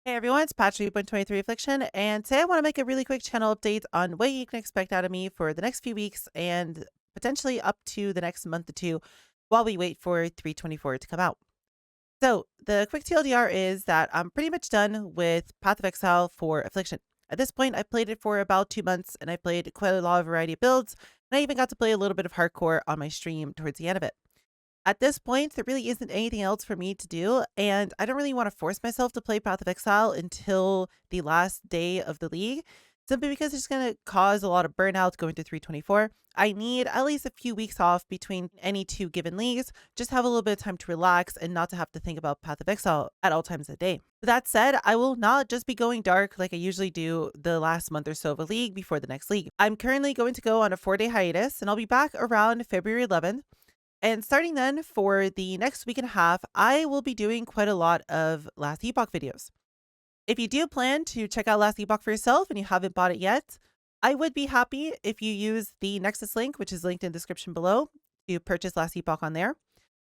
Hey everyone, it's Patch 3.23 Affliction, and today I want to make a really quick channel update on what you can expect out of me for the next few weeks and potentially up to the next month or two while we wait for 324 to come out. So, the quick TLDR is that I'm pretty much done with Path of Exile for Affliction. At this point, I played it for about 2 months and I played quite a lot of variety of builds, and I even got to play a little bit of hardcore on my stream towards the end of it. At this point, there really isn't anything else for me to do, and I don't really want to force myself to play Path of Exile until the last day of the league, simply because it's going to cause a lot of burnout going to 324. I need at least a few weeks off between any two given leagues, just have a little bit of time to relax and not to have to think about Path of Exile at all times of the day. That said, I will not just be going dark like I usually do the last month or so of a league before the next league. I'm currently going to go on a 4-day hiatus, and I'll be back around February 11th. And starting then for the next week and a half, I will be doing quite a lot of Last Epoch videos. If you do plan to check out Last Epoch for yourself and you haven't bought it yet, I would be happy if you use the Nexus link, which is linked in the description below, to purchase Last Epoch on there.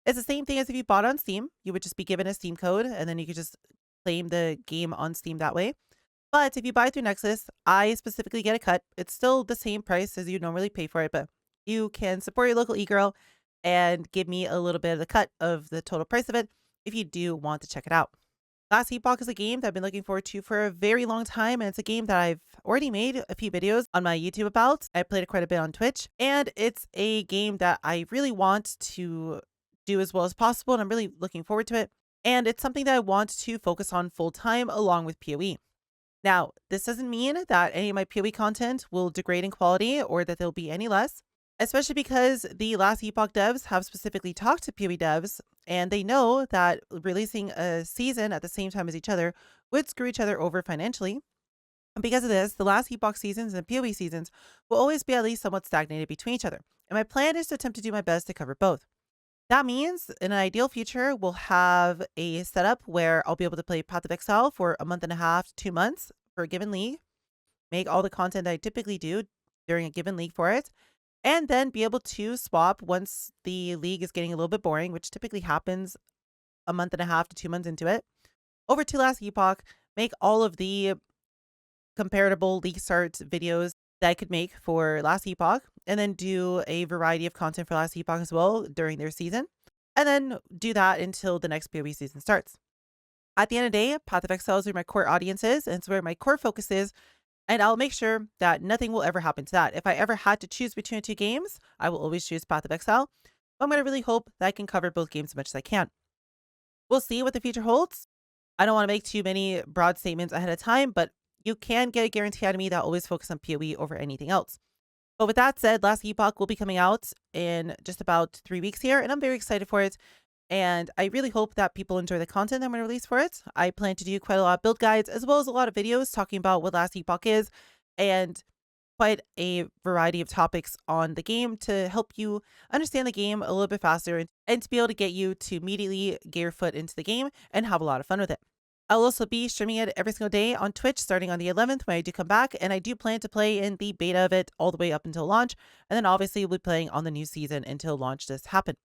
It's the same thing as if you bought on Steam. You would just be given a Steam code and then you could just claim the game on Steam that way. But if you buy through Nexus, I specifically get a cut. It's still the same price as you normally pay for it, but you can support your local e-girl and give me a little bit of the cut of the total price of it if you do want to check it out. Last Epoch is a game that I've been looking forward to for a very long time, and it's a game that I've already made a few videos on my YouTube about. I played it quite a bit on Twitch, and it's a game that I really want to do as well as possible, and I'm really looking forward to it. And it's something that I want to focus on full time along with PoE. Now, this doesn't mean that any of my PoE content will degrade in quality or that there'll be any less, especially because the Last Epoch devs have specifically talked to PoE devs, and they know that releasing a season at the same time as each other would screw each other over financially. And because of this, the Last Epoch seasons and PoE seasons will always be at least somewhat stagnated between each other. And my plan is to attempt to do my best to cover both. That means in an ideal future, we'll have a setup where I'll be able to play Path of Exile for a month and a half to 2 months for a given league, make all the content I typically do during a given league for it, and then be able to swap once the league is getting a little bit boring, which typically happens a month and a half to 2 months into it, over to Last Epoch, make all of the comparable league start videos that I could make for Last Epoch, and then do a variety of content for Last Epoch as well during their season, and then do that until the next PoE season starts. At the end of the day, Path of Exile is where my core audience is, and it's where my core focus is, and I'll make sure that nothing will ever happen to that. If I ever had to choose between the two games, I will always choose Path of Exile. But I'm going to really hope that I can cover both games as much as I can. We'll see what the future holds. I don't want to make too many broad statements ahead of time, but you can get a guarantee out of me that I'll always focus on PoE over anything else. But with that said, Last Epoch will be coming out in just about 3 weeks here, and I'm very excited for it. And I really hope that people enjoy the content I'm going to release for it. I plan to do quite a lot of build guides as well as a lot of videos talking about what Last Epoch is and quite a variety of topics on the game to help you understand the game a little bit faster and to be able to get you to immediately get your foot into the game and have a lot of fun with it. I'll also be streaming it every single day on Twitch starting on the 11th when I do come back, and I do plan to play in the beta of it all the way up until launch, and then obviously we'll be playing on the new season until launch does happen.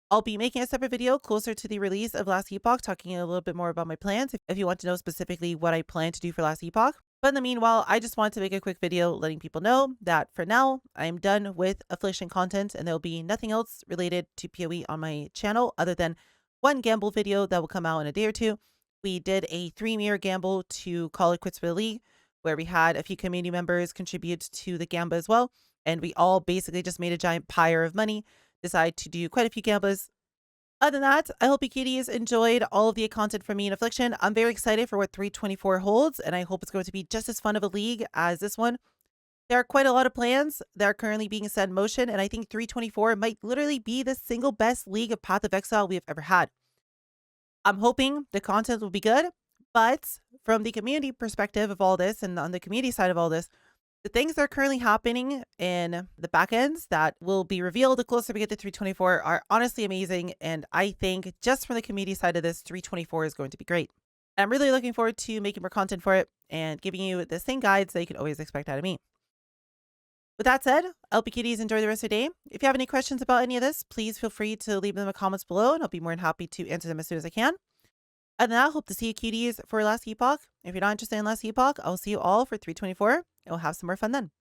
I'll be making a separate video closer to the release of Last Epoch, talking a little bit more about my plans if you want to know specifically what I plan to do for Last Epoch. But in the meanwhile, I just want to make a quick video letting people know that for now, I am done with Affliction content and there will be nothing else related to PoE on my channel other than one gamble video that will come out in a day or two. We did a 3-mirror gamble to call it quits for the league, where we had a few community members contribute to the gamba as well, and we all basically just made a giant pyre of money, decide to do quite a few gambas. Other than that, I hope you kitties enjoyed all of the content from me in Affliction. I'm very excited for what 324 holds, and I hope it's going to be just as fun of a league as this one. There are quite a lot of plans that are currently being set in motion, and I think 324 might literally be the single best league of Path of Exile we have ever had. I'm hoping the content will be good, but from the community perspective of all this and on the community side of all this, the things that are currently happening in the back ends that will be revealed the closer we get to 324 are honestly amazing. And I think just from the community side of this, 324 is going to be great. I'm really looking forward to making more content for it and giving you the same guides that you can always expect out of me. With that said, LP Kitties, enjoy the rest of your day. If you have any questions about any of this, please feel free to leave them in the comments below and I'll be more than happy to answer them as soon as I can. And then I'll hope to see you cuties for Last Epoch. If you're not interested in Last Epoch, I'll see you all for 324. And we'll have some more fun then.